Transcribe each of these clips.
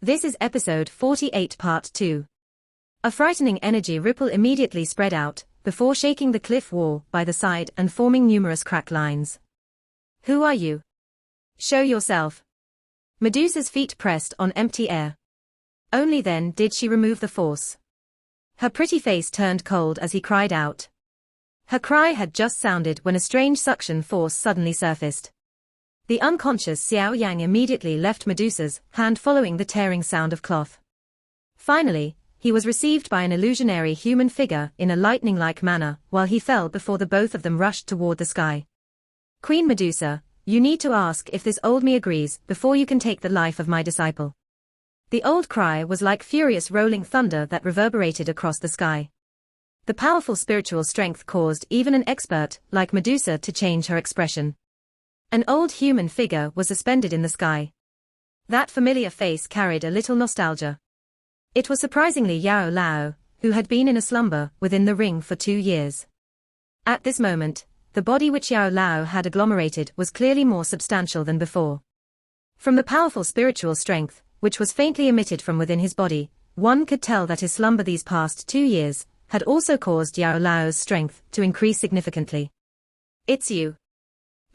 This is episode 48 part 2. A frightening energy ripple immediately spread out, before shaking the cliff wall by the side and forming numerous crack lines. Who are you? Show yourself. Medusa's feet pressed on empty air. Only then did she remove the force. Her pretty face turned cold as he cried out. Her cry had just sounded when a strange suction force suddenly surfaced. The unconscious Xiao Yan immediately left Medusa's hand following the tearing sound of cloth. Finally, he was received by an illusionary human figure in a lightning-like manner while he fell before the both of them rushed toward the sky. Queen Medusa, you need to ask if this old me agrees before you can take the life of my disciple. The old cry was like furious rolling thunder that reverberated across the sky. The powerful spiritual strength caused even an expert like Medusa to change her expression. An old human figure was suspended in the sky. That familiar face carried a little nostalgia. It was surprisingly Yao Lao, who had been in a slumber within the ring for 2 years. At this moment, the body which Yao Lao had agglomerated was clearly more substantial than before. From the powerful spiritual strength, which was faintly emitted from within his body, one could tell that his slumber these past 2 years had also caused Yao Lao's strength to increase significantly. It's you.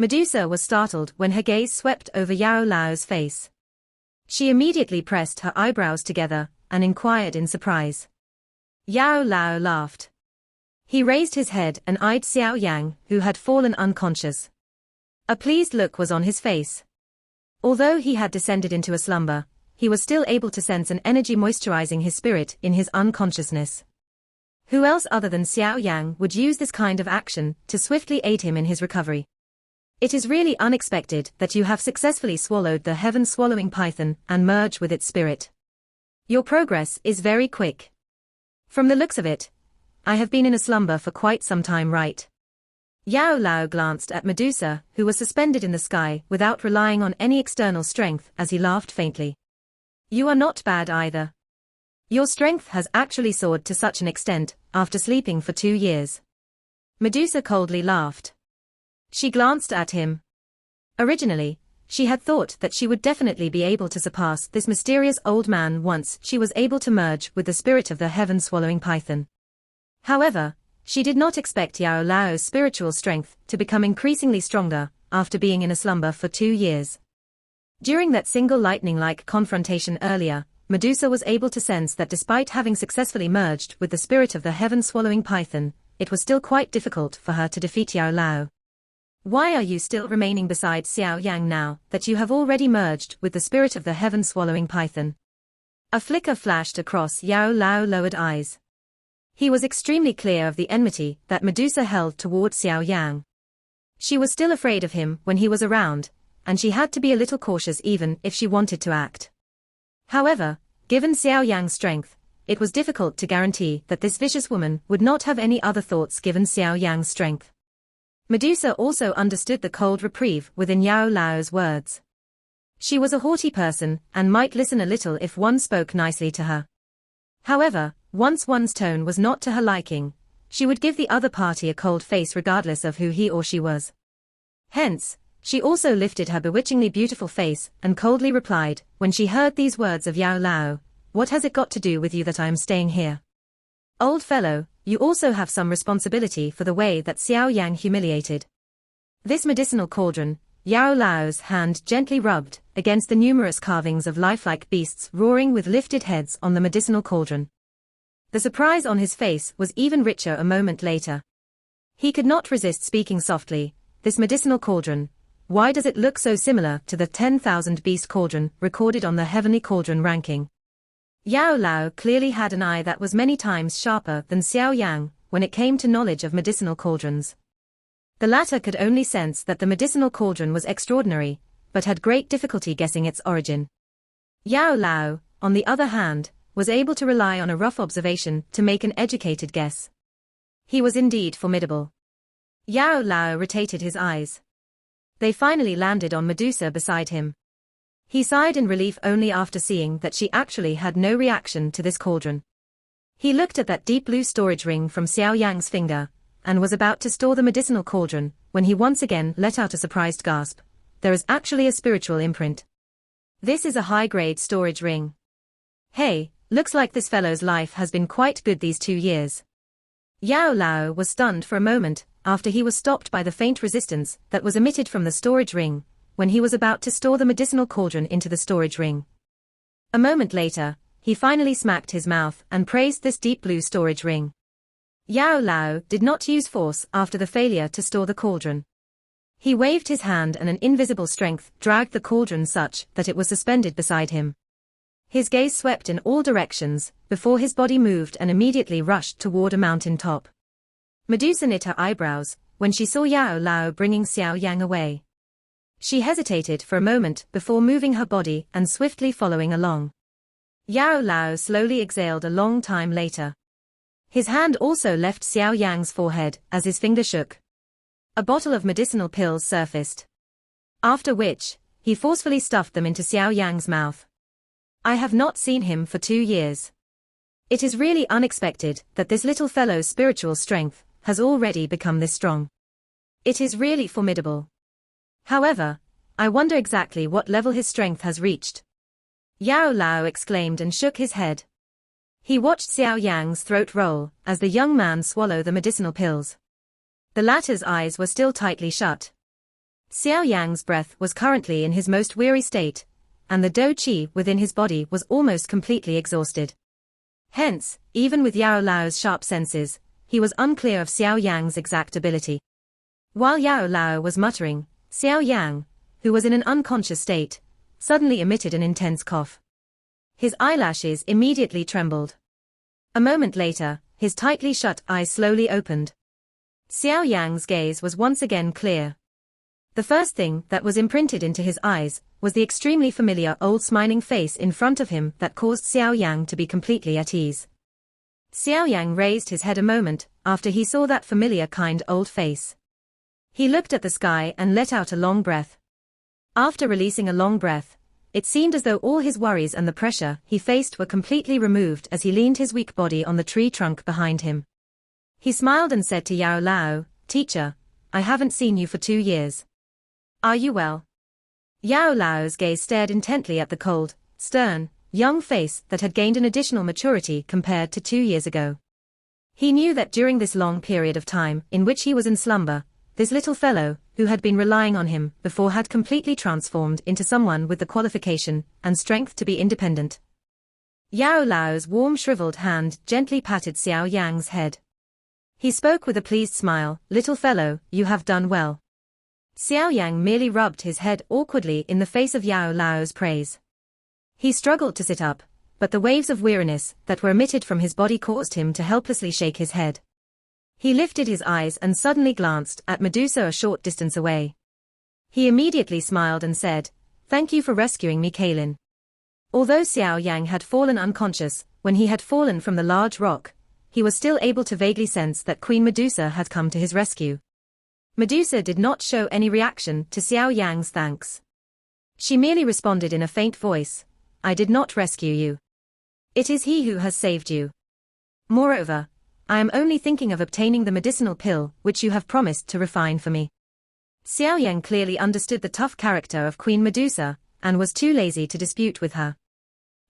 Medusa was startled when her gaze swept over Yao Lao's face. She immediately pressed her eyebrows together and inquired in surprise. Yao Lao laughed. He raised his head and eyed Xiao Yan, who had fallen unconscious. A pleased look was on his face. Although he had descended into a slumber, he was still able to sense an energy moisturizing his spirit in his unconsciousness. Who else other than Xiao Yan would use this kind of action to swiftly aid him in his recovery? It is really unexpected that you have successfully swallowed the heaven-swallowing python and merged with its spirit. Your progress is very quick. From the looks of it, I have been in a slumber for quite some time, right? Yao Lao glanced at Medusa, who was suspended in the sky without relying on any external strength, as he laughed faintly. You are not bad either. Your strength has actually soared to such an extent after sleeping for 2 years. Medusa coldly laughed. She glanced at him. Originally, she had thought that she would definitely be able to surpass this mysterious old man once she was able to merge with the spirit of the heaven-swallowing python. However, she did not expect Yao Lao's spiritual strength to become increasingly stronger after being in a slumber for 2 years. During that single lightning-like confrontation earlier, Medusa was able to sense that despite having successfully merged with the spirit of the heaven-swallowing python, it was still quite difficult for her to defeat Yao Lao. Why are you still remaining beside Xiao Yang now that you have already merged with the spirit of the heaven-swallowing python? A flicker flashed across Yao Lao's lowered eyes. He was extremely clear of the enmity that Medusa held toward Xiao Yang. She was still afraid of him when he was around, and she had to be a little cautious even if she wanted to act. However, given Xiao Yang's strength, it was difficult to guarantee that this vicious woman would not have any other thoughts given Xiao Yang's strength. Medusa also understood the cold reprieve within Yao Lao's words. She was a haughty person and might listen a little if one spoke nicely to her. However, once one's tone was not to her liking, she would give the other party a cold face regardless of who he or she was. Hence, she also lifted her bewitchingly beautiful face and coldly replied, when she heard these words of Yao Lao, "What has it got to do with you that I am staying here? Old fellow, you also have some responsibility for the way that Xiao Yang humiliated." This medicinal cauldron, Yao Lao's hand gently rubbed against the numerous carvings of lifelike beasts roaring with lifted heads on the medicinal cauldron. The surprise on his face was even richer a moment later. He could not resist speaking softly. This medicinal cauldron, why does it look so similar to the 10,000 beast cauldron recorded on the heavenly cauldron ranking? Yao Lao clearly had an eye that was many times sharper than Xiao Yang when it came to knowledge of medicinal cauldrons. The latter could only sense that the medicinal cauldron was extraordinary, but had great difficulty guessing its origin. Yao Lao, on the other hand, was able to rely on a rough observation to make an educated guess. He was indeed formidable. Yao Lao rotated his eyes. They finally landed on Medusa beside him. He sighed in relief only after seeing that she actually had no reaction to this cauldron. He looked at that deep blue storage ring from Xiao Yang's finger, and was about to store the medicinal cauldron, when he once again let out a surprised gasp. There is actually a spiritual imprint. This is a high-grade storage ring. Hey, looks like this fellow's life has been quite good these 2 years. Yao Lao was stunned for a moment, after he was stopped by the faint resistance that was emitted from the storage ring, when he was about to store the medicinal cauldron into the storage ring. A moment later, he finally smacked his mouth and praised this deep blue storage ring. Yao Lao did not use force after the failure to store the cauldron. He waved his hand and an invisible strength dragged the cauldron such that it was suspended beside him. His gaze swept in all directions, before his body moved and immediately rushed toward a mountain top. Medusa knit her eyebrows when she saw Yao Lao bringing Xiao Yan away. She hesitated for a moment before moving her body and swiftly following along. Yao Lao slowly exhaled a long time later. His hand also left Xiao Yan's forehead as his finger shook. A bottle of medicinal pills surfaced. After which, he forcefully stuffed them into Xiao Yan's mouth. I have not seen him for 2 years. It is really unexpected that this little fellow's spiritual strength has already become this strong. It is really formidable. However, I wonder exactly what level his strength has reached. Yao Lao exclaimed and shook his head. He watched Xiao Yan's throat roll as the young man swallowed the medicinal pills. The latter's eyes were still tightly shut. Xiao Yan's breath was currently in his most weary state, and the dou qi within his body was almost completely exhausted. Hence, even with Yao Lao's sharp senses, he was unclear of Xiao Yan's exact ability. While Yao Lao was muttering, Xiao Yan, who was in an unconscious state, suddenly emitted an intense cough. His eyelashes immediately trembled. A moment later, his tightly shut eyes slowly opened. Xiao Yan's gaze was once again clear. The first thing that was imprinted into his eyes was the extremely familiar old smiling face in front of him that caused Xiao Yan to be completely at ease. Xiao Yan raised his head a moment after he saw that familiar kind old face. He looked at the sky and let out a long breath. After releasing a long breath, it seemed as though all his worries and the pressure he faced were completely removed as he leaned his weak body on the tree trunk behind him. He smiled and said to Yao Lao, "Teacher, I haven't seen you for 2 years. Are you well?" Yao Lao's gaze stared intently at the cold, stern, young face that had gained an additional maturity compared to 2 years ago. He knew that during this long period of time in which he was in slumber, this little fellow, who had been relying on him before, had completely transformed into someone with the qualification and strength to be independent. Yao Lao's warm shriveled hand gently patted Xiao Yan's head. He spoke with a pleased smile, "Little fellow, you have done well." Xiao Yan merely rubbed his head awkwardly in the face of Yao Lao's praise. He struggled to sit up, but the waves of weariness that were emitted from his body caused him to helplessly shake his head. He lifted his eyes and suddenly glanced at Medusa a short distance away. He immediately smiled and said, "Thank you for rescuing me, Kaylin." Although Xiao Yan had fallen unconscious when he had fallen from the large rock, he was still able to vaguely sense that Queen Medusa had come to his rescue. Medusa did not show any reaction to Xiao Yan's thanks. She merely responded in a faint voice, "I did not rescue you. It is he who has saved you. Moreover, I am only thinking of obtaining the medicinal pill which you have promised to refine for me." Xiao Yan clearly understood the tough character of Queen Medusa, and was too lazy to dispute with her.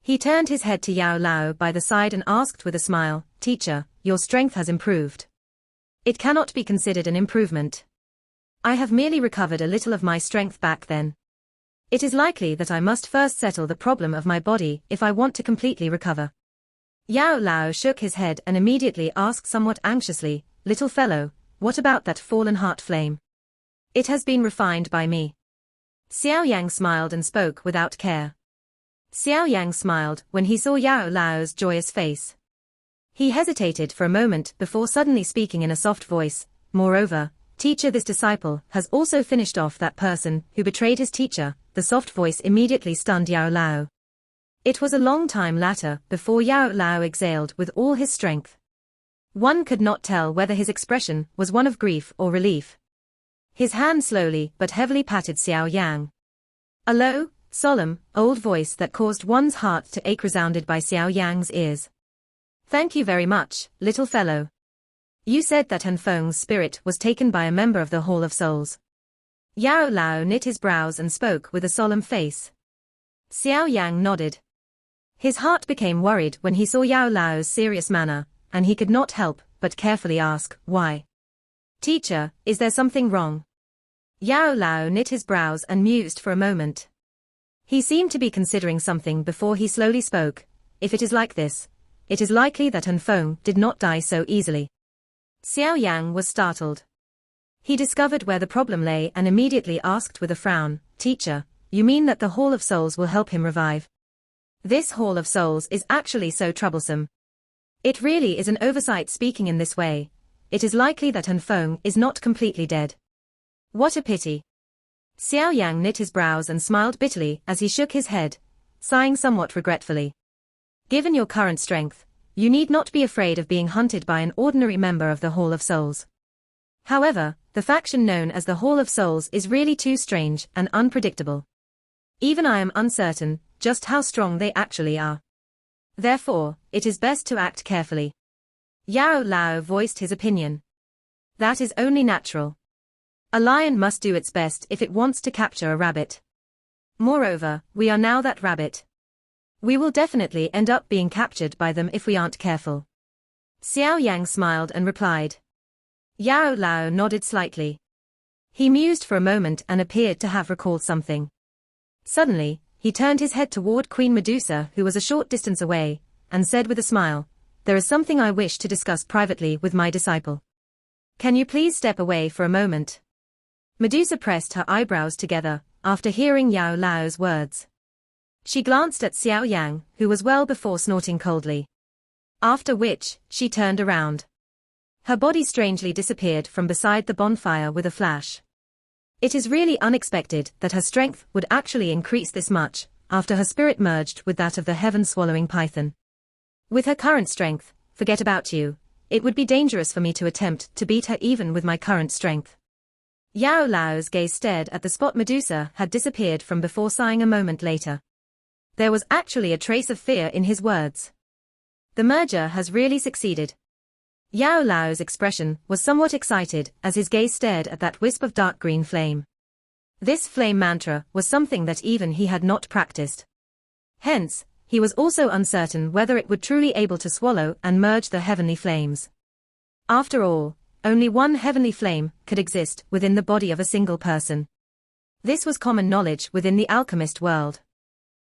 He turned his head to Yao Lao by the side and asked with a smile, "Teacher, your strength has improved." "It cannot be considered an improvement. I have merely recovered a little of my strength back then. It is likely that I must first settle the problem of my body if I want to completely recover." Yao Lao shook his head and immediately asked somewhat anxiously, "Little fellow, what about that fallen heart flame?" "It has been refined by me." Xiao Yang smiled and spoke without care. Xiao Yang smiled when he saw Yao Lao's joyous face. He hesitated for a moment before suddenly speaking in a soft voice, "Moreover, teacher, this disciple has also finished off that person who betrayed his teacher." The soft voice immediately stunned Yao Lao. It was a long time later before Yao Lao exhaled with all his strength. One could not tell whether his expression was one of grief or relief. His hand slowly but heavily patted Xiao Yang. A low, solemn, old voice that caused one's heart to ache resounded by Xiao Yang's ears. "Thank you very much, little fellow. You said that Han Feng's spirit was taken by a member of the Hall of Souls." Yao Lao knit his brows and spoke with a solemn face. Xiao Yang nodded. His heart became worried when he saw Yao Lao's serious manner, and he could not help but carefully ask, "Why? Teacher, is there something wrong?" Yao Lao knit his brows and mused for a moment. He seemed to be considering something before he slowly spoke. "If it is like this, it is likely that Hunfeng did not die so easily." Xiao Yang was startled. He discovered where the problem lay and immediately asked with a frown, "Teacher, you mean that the Hall of Souls will help him revive? This Hall of Souls is actually so troublesome. It really is an oversight speaking in this way. It is likely that Hunfeng is not completely dead. What a pity." Xiao Yang knit his brows and smiled bitterly as he shook his head, sighing somewhat regretfully. "Given your current strength, you need not be afraid of being hunted by an ordinary member of the Hall of Souls. However, the faction known as the Hall of Souls is really too strange and unpredictable. Even I am uncertain just how strong they actually are. Therefore, it is best to act carefully." Yao Lao voiced his opinion. "That is only natural. A lion must do its best if it wants to capture a rabbit. Moreover, we are now that rabbit. We will definitely end up being captured by them if we aren't careful." Xiao Yang smiled and replied. Yao Lao nodded slightly. He mused for a moment and appeared to have recalled something. Suddenly, he turned his head toward Queen Medusa, who was a short distance away, and said with a smile, "There is something I wish to discuss privately with my disciple. Can you please step away for a moment?" Medusa pressed her eyebrows together after hearing Yao Lao's words. She glanced at Xiao Yang, who was well before snorting coldly. After which, she turned around. Her body strangely disappeared from beside the bonfire with a flash. It is really unexpected that her strength would actually increase this much, after her spirit merged with that of the heaven-swallowing python. With her current strength, forget about you, it would be dangerous for me to attempt to beat her even with my current strength. Yao Lao's gaze stared at the spot Medusa had disappeared from before sighing a moment later. There was actually a trace of fear in his words. The merger has really succeeded. Yao Lao's expression was somewhat excited as his gaze stared at that wisp of dark green flame. This flame mantra was something that even he had not practiced. Hence, he was also uncertain whether it would truly able to swallow and merge the heavenly flames. After all, only one heavenly flame could exist within the body of a single person. This was common knowledge within the alchemist world.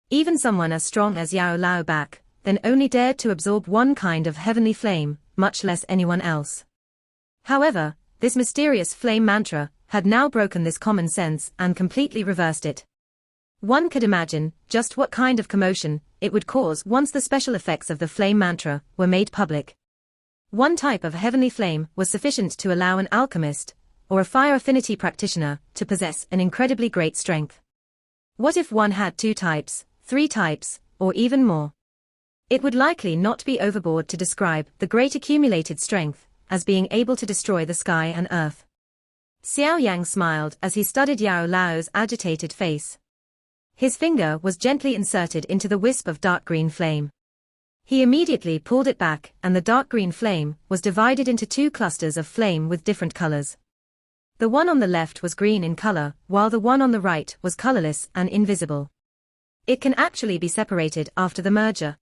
Even someone as strong as Yao Lao back then only dared to absorb one kind of heavenly flame, much less anyone else. However, this mysterious flame mantra had now broken this common sense and completely reversed it. One could imagine just what kind of commotion it would cause once the special effects of the flame mantra were made public. One type of heavenly flame was sufficient to allow an alchemist, or a fire affinity practitioner, to possess an incredibly great strength. What if one had 2 types, 3 types, or even more? It would likely not be overboard to describe the great accumulated strength as being able to destroy the sky and earth. Xiao Yang smiled as he studied Yao Lao's agitated face. His finger was gently inserted into the wisp of dark green flame. He immediately pulled it back, and the dark green flame was divided into 2 clusters of flame with different colors. The one on the left was green in color, while the one on the right was colorless and invisible. It can actually be separated after the merger.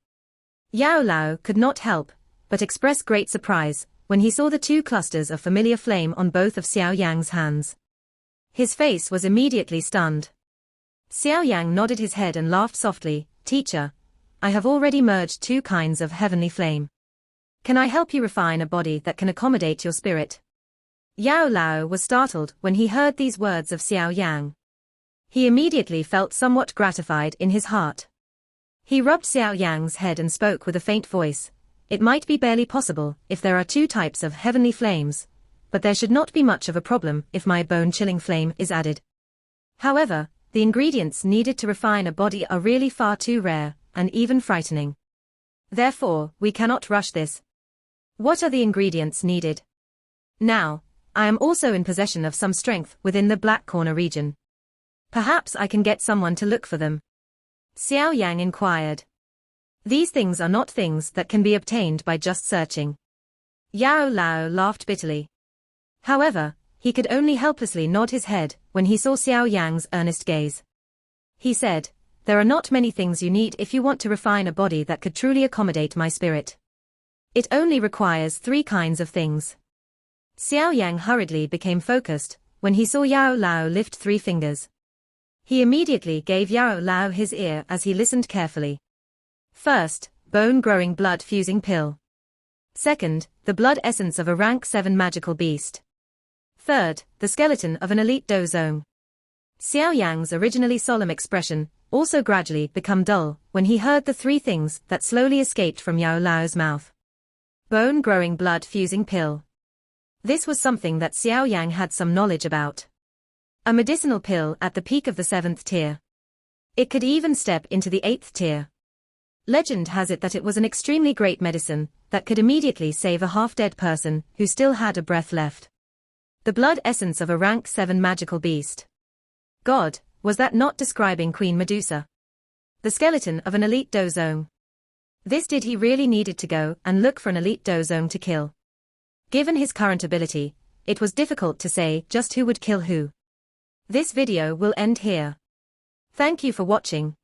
Yao Lao could not help but express great surprise when he saw the 2 clusters of familiar flame on both of Xiao Yang's hands. His face was immediately stunned. Xiao Yang nodded his head and laughed softly. "Teacher, I have already merged 2 kinds of heavenly flame. Can I help you refine a body that can accommodate your spirit?" Yao Lao was startled when he heard these words of Xiao Yang. He immediately felt somewhat gratified in his heart. He rubbed Xiao Yang's head and spoke with a faint voice. "It might be barely possible if there are 2 types of heavenly flames, but there should not be much of a problem if my bone-chilling flame is added. However, the ingredients needed to refine a body are really far too rare and even frightening. Therefore, we cannot rush this. What are the ingredients needed? Now, I am also in possession of some strength within the Black Corner region. Perhaps I can get someone to look for them." Xiao Yang inquired. "These things are not things that can be obtained by just searching." Yao Lao laughed bitterly. However, he could only helplessly nod his head when he saw Xiao Yang's earnest gaze. He said, There are not many things you need if you want to refine a body that could truly accommodate my spirit. It only requires 3 kinds of things. Xiao Yan hurriedly became focused when he saw Yao Lao lift 3 fingers. He immediately gave Yao Lao his ear as he listened carefully. First, bone-growing blood-fusing pill. Second, the blood essence of a rank 7 magical beast. Third, the skeleton of an elite dozong. Xiao Yang's originally solemn expression also gradually became dull when he heard the 3 things that slowly escaped from Yao Lao's mouth. Bone-growing blood-fusing pill. This was something that Xiao Yan had some knowledge about. A medicinal pill at the peak of the 7th tier. It could even step into the 8th tier. Legend has it that it was an extremely great medicine that could immediately save a half-dead person who still had a breath left. The blood essence of a rank 7 magical beast. God, was that not describing Queen Medusa? The skeleton of an elite dozong. This did he really needed to go and look for an elite dozong to kill? Given his current ability, it was difficult to say just who would kill who. This video will end here. Thank you for watching.